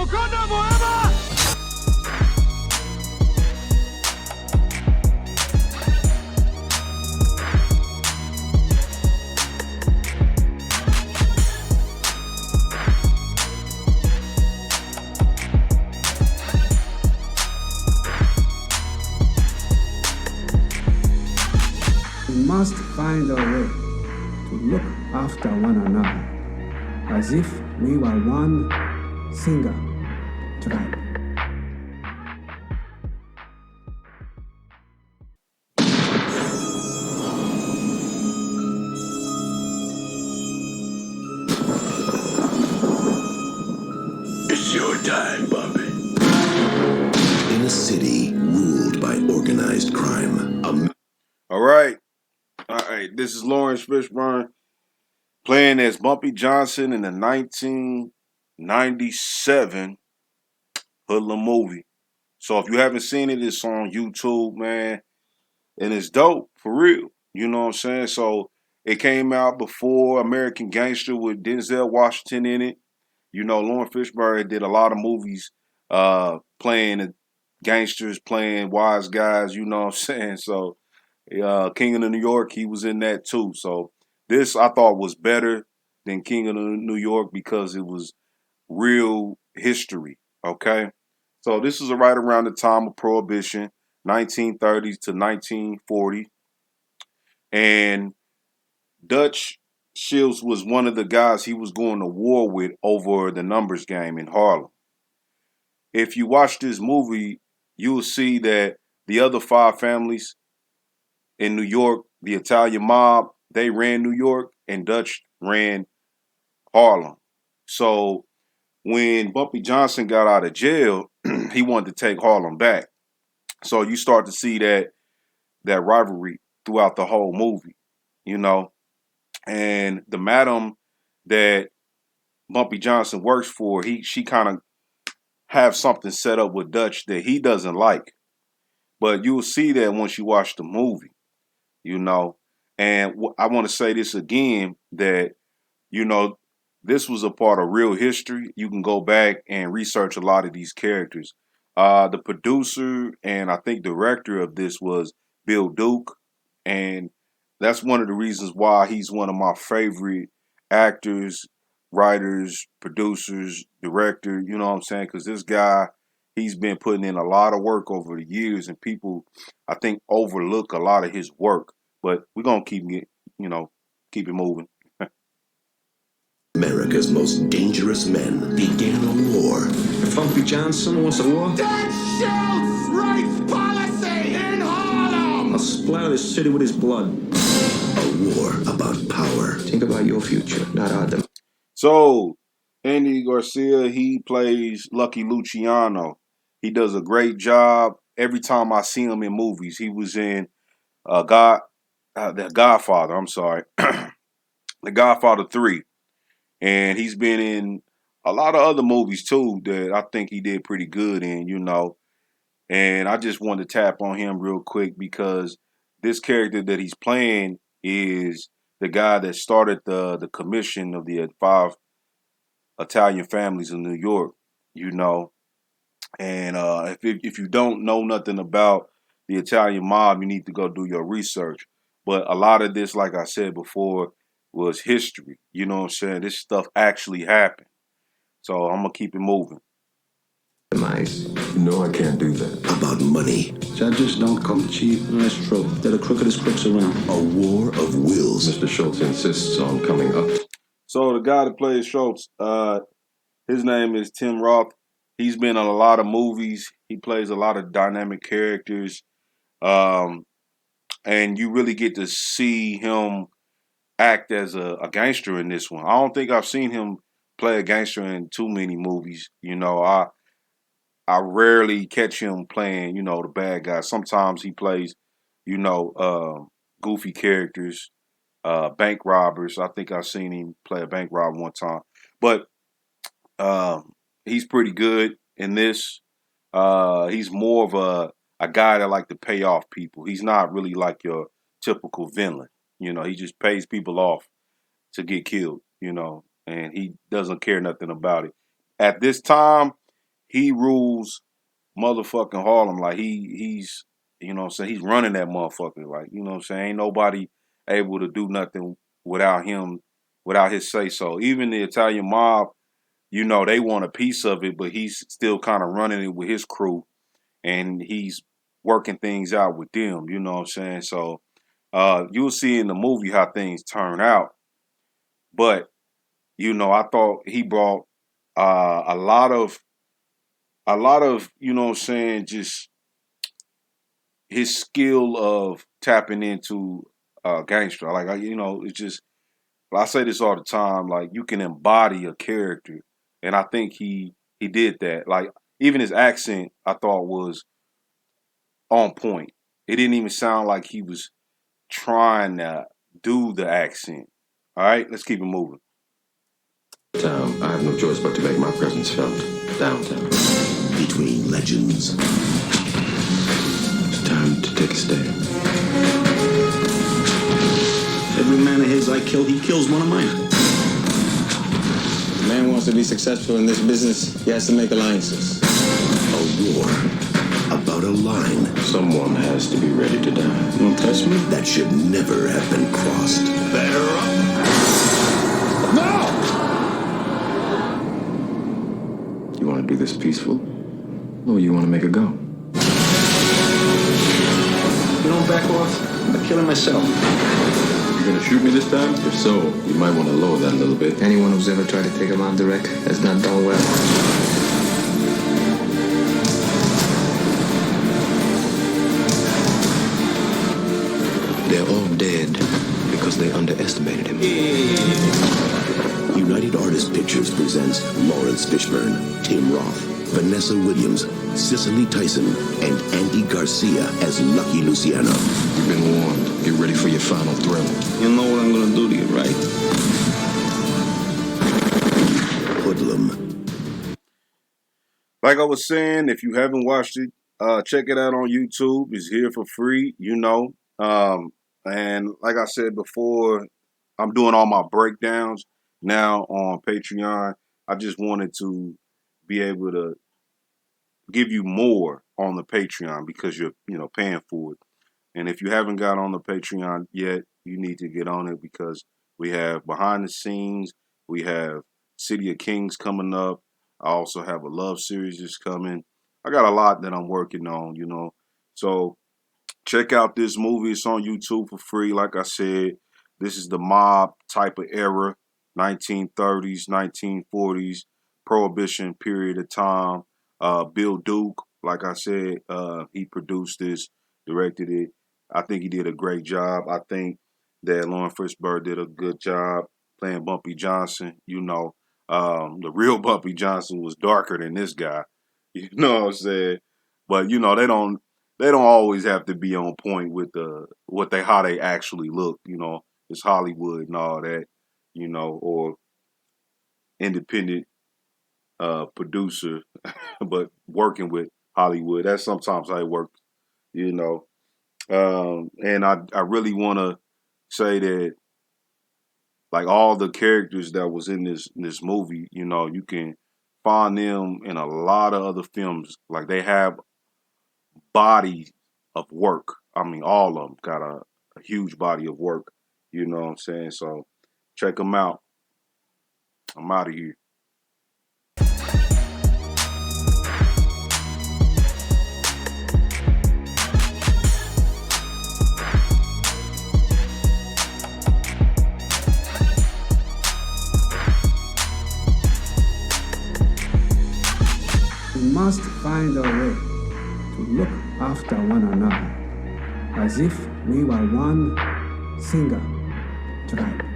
We must find a way to look after one another as if we were one single tribe. It's your time, Bobby. In a city ruled by organized crime. All right. This is Lawrence Fishburne playing as Bumpy Johnson in the 1997 Hoodlum movie. So if you haven't seen it, it's on YouTube, man. And it's dope, for real. You know what I'm saying? So it came out before American Gangster with Denzel Washington in it. You know, Lawrence Fishburne did a lot of movies playing gangsters, playing wise guys, you know what I'm saying? So King of New York, he was in that too. So this I thought was better than King of New York because it was real history, okay? So this is right around the time of Prohibition, 1930s to 1940. And Dutch Shields was one of the guys he was going to war with over the numbers game in Harlem. If you watch this movie, you will see that the other five families in New York, the Italian mob, they ran New York and Dutch ran Harlem. So when Bumpy Johnson got out of jail, he wanted to take Harlem back. So you start to see that rivalry throughout the whole movie, you know. And the madam that Bumpy Johnson works for, she kind of have something set up with Dutch that he doesn't like. But you will see that once you watch the movie, you know. And I want to say this again, that, you know, this was a part of real history. You can go back and research a lot of these characters. The producer and I think director of this was Bill Duke. And that's one of the reasons why he's one of my favorite actors, writers, producers, director, you know what I'm saying? Because this guy, he's been putting in a lot of work over the years, and people, I think, overlook a lot of his work. But we're going to keep it moving. America's most dangerous men began a war. If Bumpy Johnson wants a war, Dutch Shields rights policy in Harlem! I'll splatter this city with his blood. A war about power. Think about your future, not our dem. So, Andy Garcia, he plays Lucky Luciano. He does a great job. Every time I see him in movies, he was in The Godfather, I'm sorry. The Godfather 3. And he's been in a lot of other movies too that I think he did pretty good in, you know. And I just wanted to tap on him real quick because this character that he's playing is the guy that started the commission of the 5 Italian families in New York, you know. And if you don't know nothing about the Italian mob, you need to go do your research. But a lot of this, like I said before, was history. You know what I'm saying? This stuff actually happened. So I'm going to keep it moving. No, I can't do that. About money. Judges don't come cheap. That's true. They're the crookedest crooks around. A war of wills. Mr. Schultz insists on coming up. So the guy that plays Schultz, his name is Tim Roth. He's been in a lot of movies. He plays a lot of dynamic characters. And you really get to see him act as a gangster in this one. I don't think I've seen him play a gangster in too many movies. You know, I rarely catch him playing, you know, the bad guy. Sometimes he plays, you know, goofy characters, bank robbers. I think I've seen him play a bank robber one time. But he's pretty good in this. He's more of a guy that like to pay off people. He's not really like your typical villain. You know, he just pays people off to get killed, you know, and he doesn't care nothing about it. At this time, he rules motherfucking Harlem. Like he's you know what I'm saying, he's running that motherfucker. Like, you know what I'm saying? Ain't nobody able to do nothing without him, without his say so. Even the Italian mob, you know, they want a piece of it, but he's still kind of running it with his crew and he's working things out with them, you know what I'm saying? So you'll see in the movie how things turn out. But, you know, I thought he brought a lot of, you know what I'm saying, just his skill of tapping into gangster. Like, you know, it's just, I say this all the time, like you can embody a character. And I think he did that. Like even his accent I thought was on point. It didn't even sound like he was trying to do the accent. All right, let's keep it moving. Town, I have no choice but to make my presence felt downtown. Between legends. It's time to take a stand. Every man of his I kill, he kills one of mine. If a man wants to be successful in this business, he has to make alliances. A war about a line. Someone has to be ready to die. You don't touch me? That should never have been crossed. Better up. No! You want to do this peaceful, or you want to make a go? You don't back off, I'm killing myself. You gonna shoot me this time? If so, you might want to lower that a little bit. Anyone who's ever tried to take him out direct has not done well. They're all dead because they underestimated him. United Artists Pictures presents Lawrence Fishburne, Tim Roth, Vanessa Williams, Cicely Tyson, and Andy Garcia as Lucky Luciano. You've been warned. Get ready for your final thrill. You know what I'm gonna do to you, right? Hoodlum. Like I was saying, if you haven't watched it, check it out on YouTube. It's here for free, you know. And like I said before, I'm doing all my breakdowns now on Patreon. I just wanted to be able to give you more on the Patreon because you're, you know, paying for it. And if you haven't got on the Patreon yet, you need to get on it because we have behind the scenes, we have City of Kings coming up. I also have a love series that's coming. I got a lot that I'm working on, you know. So check out this movie. It's on YouTube for free. Like I said, this is the mob type of era, 1930s, 1940s, Prohibition period of time. Bill Duke, like I said, he produced this, directed it. I think he did a great job. I think that Lawrence Fishburne did a good job playing Bumpy Johnson. You know, the real Bumpy Johnson was darker than this guy. You know what I'm saying? But you know, they don't always have to be on point with how they actually look. You know, it's Hollywood and all that. You know, or independent producer, but working with Hollywood. That's sometimes how it works. You know. And I really want to say that, like all the characters that was in this movie, you know, you can find them in a lot of other films. Like they have body of work. I mean, all of them got a huge body of work. You know what I'm saying? So check them out. I'm out of here. We must find a way to look after one another as if we were one single tribe.